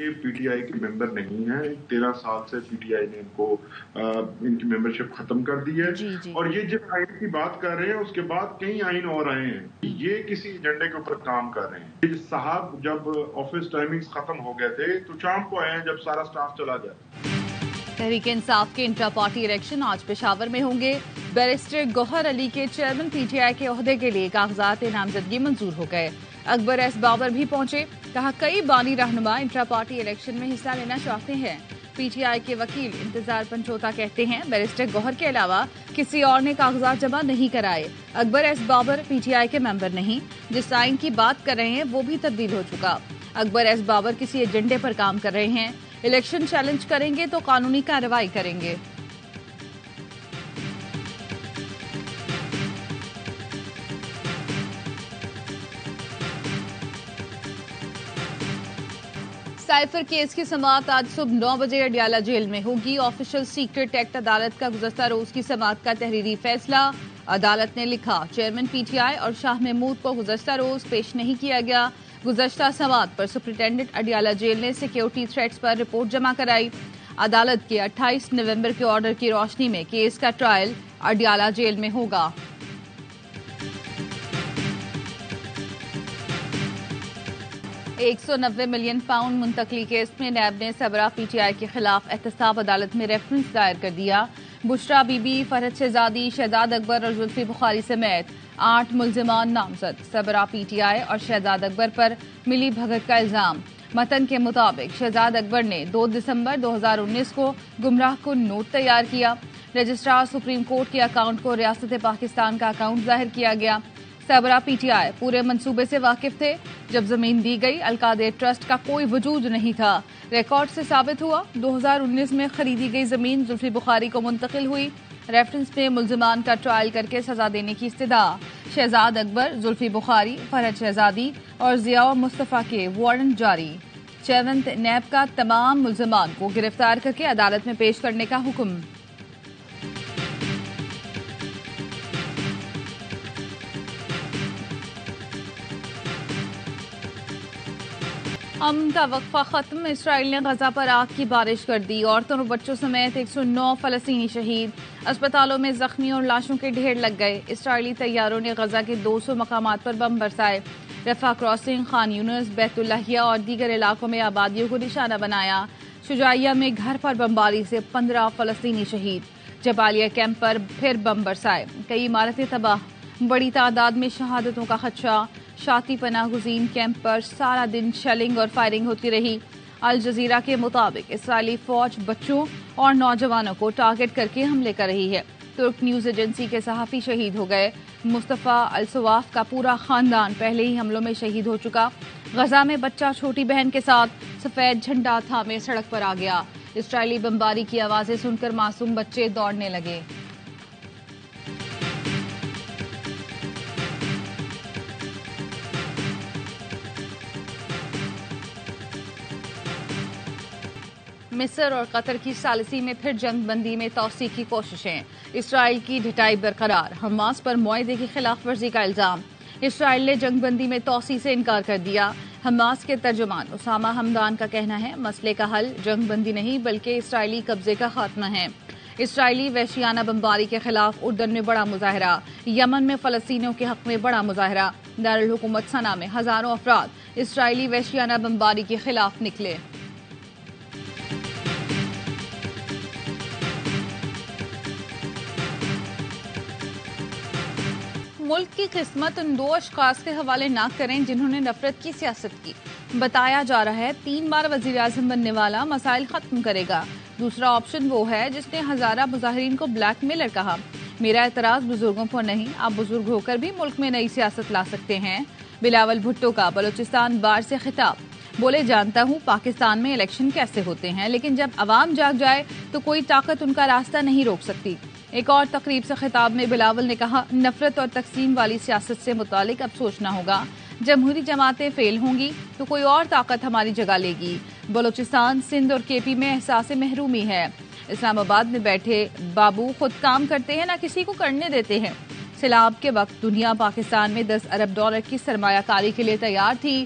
یہ پی T I کے member نہیں ہیں. 13 سال سے پی ٹی آئی نے ان کی ممبرشپ ختم کر دی ہے. اور یہ جب آئین کی بات کر رہے ہیں اس کے بعد کئی آئین اور آئے ہیں. یہ کسی ایجنڈے کے اوپر کام کر رہے ہیں. صاحب جب آفس ٹائمنگز ختم ہو گئے تھے تو شام کو آئے ہیں جب سارا سٹاف چلا گیا. تحریک انصاف کے انٹرا پارٹی الیکشن آج پشاور میں ہوں گے. بیرسٹر گوہر علی کے چیئرمین پی ٹی آئی کے عہدے کے لیے کاغذات نامزدگی منظور ہو گئے. اکبر ایس بابر بھی پہنچے. کہا کئی بانی رہنما انٹرا پارٹی الیکشن میں حصہ لینا چاہتے ہیں. پی ٹی آئی کے وکیل انتظار پنچوتا کہتے ہیں بیرسٹر گوہر کے علاوہ کسی اور نے کاغذات جمع نہیں کرائے. Akbar S Babar P T I کے ممبر نہیں. جس آئین کی بات کر رہے ہیں وہ بھی تبدیل ہو چکا. اکبر ایس بابر کسی ایجنڈے پر کام کر رہے ہیں. الیکشن چیلنج کریں گے تو قانونی کارروائی کریں گے. سائفر کیس کی سماعت آج صبح 9 بجے اڈیالہ جیل میں ہوگی. آفیشل سیکرٹ ایکٹ عدالت کا گزشتہ روز کی سماعت کا تحریری فیصلہ. عدالت نے لکھا چیئرمین پی ٹی آئی اور شاہ محمود کو گزشتہ روز پیش نہیں کیا گیا. گزشتہ سماعت پر سپرنٹینڈنٹ اڈیالہ جیل نے سیکیورٹی تھریٹس پر رپورٹ جمع کرائی. عدالت کے 28 نومبر کے آرڈر کی روشنی میں کیس کا ٹرائل اڈیالہ جیل میں ہوگا. £190 ملین منتقلی کیس میں نیب نے سبرا پی ٹی آئی کے خلاف احتساب عدالت میں ریفرنس دائر کر دیا. بشرا بی بی، فرحت شہزادی، شہزاد اکبر اور زلفی بخاری سمیت 8 ملزمان نامزد. سبرا پی ٹی آئی اور شہزاد اکبر پر ملی بھگت کا الزام. متن کے مطابق شہزاد اکبر نے 2 دسمبر 2019 کو گمراہ کن نوٹ تیار کیا. رجسٹرار سپریم کورٹ کے اکاؤنٹ کو ریاست پاکستان کا اکاؤنٹ ظاہر کیا گیا. سبرا پی ٹی آئی پورے منصوبے سے واقف تھے. جب زمین دی گئی القادر ٹرسٹ کا کوئی وجود نہیں تھا. ریکارڈ سے ثابت ہوا 2019 میں خریدی گئی زمین زلفی بخاری کو منتقل ہوئی. ریفرنس میں ملزمان کا ٹرائل کر کے سزا دینے کی استدعا. شہزاد اکبر، زلفی بخاری، فرحت شہزادی اور ضیاء مصطفیٰ کے وارنٹ جاری. چیئرمین نیب کا تمام ملزمان کو گرفتار کر کے عدالت میں پیش کرنے کا حکم. امن کا وقفہ ختم. اسرائیل نے غزہ پر آگ کی بارش کر دی. عورتوں اور بچوں سمیت 109 فلسطینی شہید. اسپتالوں میں زخمی اور لاشوں کے ڈھیر لگ گئے. اسرائیلی طیاروں نے غزہ کے 200 مقامات پر بم برسائے. رفح کراسنگ، خان یونس، بیت اللحیہ اور دیگر علاقوں میں آبادیوں کو نشانہ بنایا. شجاعیہ میں گھر پر بمباری سے 15 فلسطینی شہید. جبالیہ کیمپ پر پھر بم برسائے. کئی عمارتیں تباہ. بڑی تعداد میں شہادتوں کا خدشہ. شاتی پناہ گزین کیمپ پر سارا دن شیلنگ اور فائرنگ ہوتی رہی. الجزیرہ کے مطابق اسرائیلی فوج بچوں اور نوجوانوں کو ٹارگٹ کر کے حملے کر رہی ہے. ترک نیوز ایجنسی کے صحافی شہید ہو گئے. مصطفیٰ الصواف کا پورا خاندان پہلے ہی حملوں میں شہید ہو چکا. غزہ میں بچہ چھوٹی بہن کے ساتھ سفید جھنڈا تھامے سڑک پر آ گیا. اسرائیلی بمباری کی آوازیں سن کر معصوم بچے دوڑنے لگے. مصر اور قطر کی ثالثی میں پھر جنگ بندی میں توسیع کی کوششیں. اسرائیل کی ڈٹائی برقرار. حماس پر معاہدے کی خلاف ورزی کا الزام. اسرائیل نے جنگ بندی میں توسیع سے انکار کر دیا. حماس کے ترجمان اسامہ حمدان کا کہنا ہے مسئلے کا حل جنگ بندی نہیں بلکہ اسرائیلی قبضے کا خاتمہ ہے. اسرائیلی وحشیانہ بمباری کے خلاف اردن میں بڑا مظاہرہ. یمن میں فلسطینیوں کے حق میں بڑا مظاہرہ. دارالحکومت صنعا میں ہزاروں افراد اسرائیلی وحشیانہ بمباری کے خلاف نکلے. ملک کی قسمت ان 2 اشخاص کے حوالے نہ کریں جنہوں نے نفرت کی سیاست کی. بتایا جا رہا ہے 3 بار وزیر اعظم بننے والا مسائل ختم کرے گا. دوسرا آپشن وہ ہے جس نے ہزارہ مظاہرین کو بلیک میلر کہا. میرا اعتراض بزرگوں پر نہیں، آپ بزرگ ہو کر بھی ملک میں نئی سیاست لا سکتے ہیں. بلاول بھٹو کا بلوچستان بار سے خطاب. بولے جانتا ہوں پاکستان میں الیکشن کیسے ہوتے ہیں لیکن جب عوام جاگ جائے تو کوئی طاقت ان کا راستہ نہیں روک سکتی. ایک اور تقریب سے خطاب میں بلاول نے کہا نفرت اور تقسیم والی سیاست سے متعلق اب سوچنا ہوگا. جمہوری جماعتیں فیل ہوں گی تو کوئی اور طاقت ہماری جگہ لے گی. بلوچستان، سندھ اور کے پی میں احساس محرومی ہے. اسلام آباد میں بیٹھے بابو خود کام کرتے ہیں نہ کسی کو کرنے دیتے ہیں. سیلاب کے وقت دنیا پاکستان میں $10 ارب کی سرمایہ کاری کے لیے تیار تھی.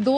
2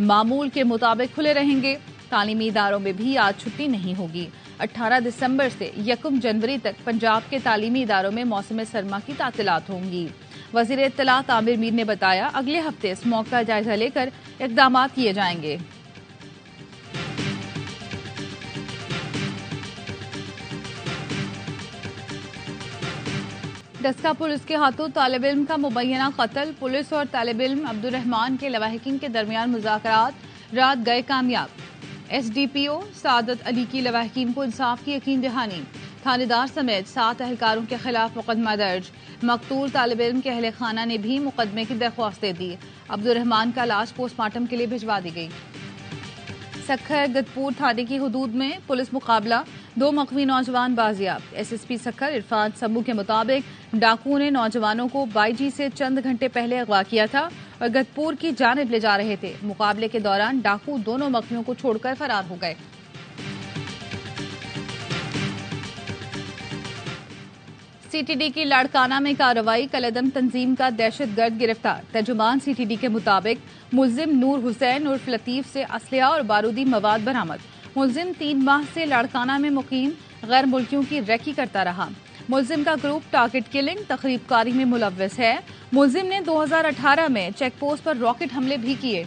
معمول کے مطابق کھلے رہیں گے. تعلیمی اداروں میں بھی آج چھٹی نہیں ہوگی. 18 دسمبر سے 1 جنوری تک پنجاب کے تعلیمی اداروں میں موسم سرما کی تعطیلات ہوں گی. وزیر اطلاعات عامر میر نے بتایا اگلے ہفتے اس موقع کا جائزہ لے کر اقدامات کیے جائیں گے. ڈسکا پولیس کے ہاتھوں طالب علم کا مبینہ قتل. پولیس اور طالب علم عبدالرحمان کے لواحقین کے درمیان مذاکرات رات گئے کامیاب. ایس ڈی پی او سعادت علی کی لواحقین کو انصاف کی یقین دہانی. تھانے دار سمیت 7 اہلکاروں کے خلاف مقدمہ درج. مقتول طالب علم کے اہل خانہ نے بھی مقدمے کی درخواست دے دی. عبدالرحمان کا لاش پوسٹ مارٹم کے لیے بھجوا دی گئی. سکھر گدپور تھانے کی حدود میں پولیس مقابلہ. 2 مغوی نوجوان بازیاب. S S P Sukkur Irfan Sabu کے مطابق ڈاکوؤں نے نوجوانوں کو بائی جی سے چند گھنٹے پہلے اغوا کیا تھا اور گدپور کی جانب لے جا رہے تھے. مقابلے کے دوران ڈاکو دونوں مغویوں کو چھوڑ کر فرار ہو گئے. سی ٹی ڈی کی لاڑکانہ میں کارروائی. کالعدم تنظیم کا دہشت گرد گرفتار. ترجمان سی ٹی ڈی کے مطابق ملزم نور حسین عرف لطیف سے اسلحہ اور بارودی مواد برآمد. ملزم 3 ماہ سے لاڑکانہ میں مقیم غیر ملکیوں کی ریکی کرتا رہا. ملزم کا گروپ ٹارگٹ کلنگ تخریب کاری میں ملوث ہے. ملزم نے 2018 میں چیک پوسٹ پر راکٹ حملے بھی کیے.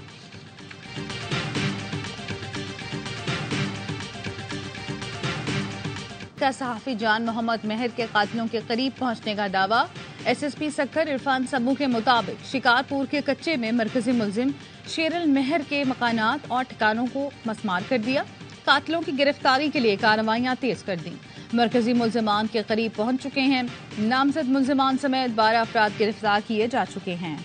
کا صحافی جان محمد مہر کے قاتلوں کے قریب پہنچنے کا دعویٰ. S S P Sukkur Irfan Sabu کے مطابق شکارپور کے کچے میں مرکزی ملزم شیر المہر کے مکانات اور ٹھکانوں کو مسمار کر دیا. قاتلوں کی گرفتاری کے لیے کارروائیاں تیز کر دیں. مرکزی ملزمان کے قریب پہنچ چکے ہیں. نامزد ملزمان سمیت 12 افراد گرفتار کیے جا چکے ہیں.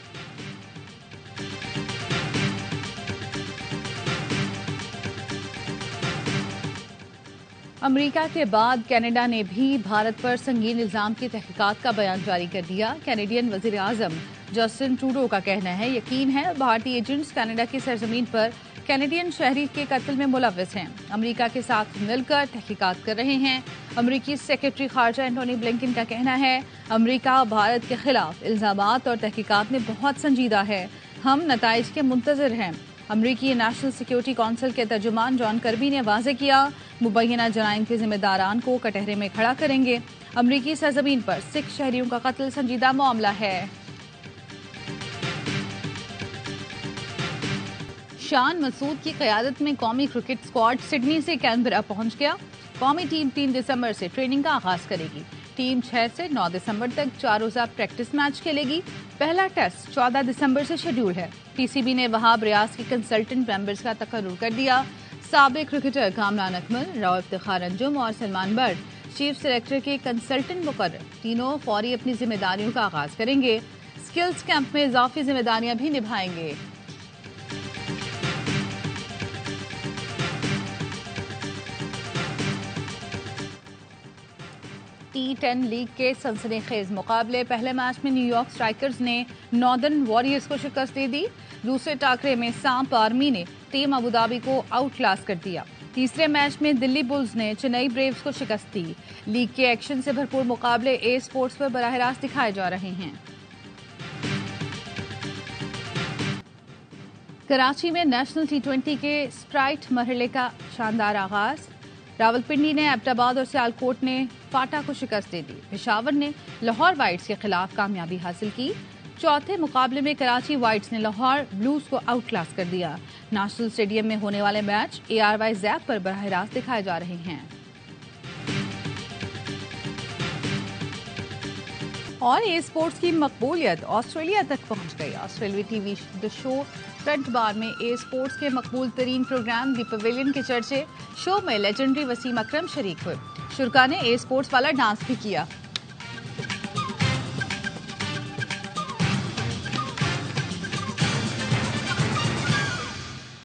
امریکہ کے بعد کینیڈا نے بھی بھارت پر سنگین الزام کی تحقیقات کا بیان جاری کر دیا. کینیڈین وزیر اعظم جسٹن ٹروڈو کا کہنا ہے یقین ہے بھارتی ایجنٹس کینیڈا کی سرزمین پر کینیڈین شہری کے قتل میں ملوث ہیں. امریکہ کے ساتھ مل کر تحقیقات کر رہے ہیں. امریکی سیکرٹری خارجہ اینٹونی بلنکن کا کہنا ہے امریکہ بھارت کے خلاف الزامات اور تحقیقات میں بہت سنجیدہ ہے. ہم نتائج کے منتظر ہیں. امریکی نیشنل سیکیورٹی کونسل کے ترجمان جان کربی نے واضح کیا مبینہ جرائم کے ذمہ داران کو کٹہرے میں کھڑا کریں گے. امریکی سرزمین پر سکھ شہریوں کا قتل سنجیدہ معاملہ ہے. شان مسعود کی قیادت میں قومی کرکٹ اسکواڈ سڈنی سے کینبرا پہنچ گیا. قومی ٹیم 3 دسمبر سے ٹریننگ کا آغاز کرے گی. ٹیم 6 سے 9 دسمبر تک 4 روزہ پریکٹس میچ کھیلے گی. پہلا ٹیسٹ 14 دسمبر سے شیڈول ہے. پی سی بی نے وہاب ریاض کی کنسلٹنٹ ممبرز کا تقرر کر دیا. سابق کرکٹر کامران اکمل، راؤ افتخار انجم اور سلمان بٹ چیف سلیکٹر کے کنسلٹنٹ مقرر. تینوں فوری اپنی ذمہ داریوں کا آغاز کریں گے. سکلز کیمپ میں اضافی ذمہ داریاں بھی نبھائیں گے. T10 لیگ کے سنسنی خیز مقابلے. پہلے میچ میں نیو یارک اسٹرائکرز نے ناردرن واریئرز کو شکست دے دی. دوسرے ٹاکرے میں سانپ آرمی نے ٹیم ابودھابی کو آؤٹ کلاس کر دیا. تیسرے میچ میں دلی بلز نے چنئی بریوز کو شکست دی. لیگ کے ایکشن سے بھرپور مقابلے اے اسپورٹس پر براہ راست دکھائے جا رہے ہیں. کراچی میں نیشنل T20 کے اسپرائٹ مرحلے کا شاندار آغاز. راولپنڈی نے ایبٹ آباد اور سیالکوٹ نے فاٹا کو شکست دے دی. پشاور نے لاہور وائٹس کے خلاف کامیابی حاصل کی. چوتھے مقابلے میں کراچی وائٹس نے لاہور بلوز کو آؤٹ کلاس کر دیا. نیشنل اسٹیڈیم میں ہونے والے میچ ARY زیپ پر براہ راست دکھائے جا رہے ہیں. اور اے اسپورٹس کی مقبولیت آسٹریلیا تک پہنچ گئی. آسٹریلوی ٹی وی شو فرنٹ بار میں اے اسپورٹس کے مقبول ترین پروگرام دی پویلین کے چرچے. شو میں لیجنڈری وسیم اکرم شریک ہوئے. شرکا نے اے اسپورٹس والا ڈانس بھی کیا.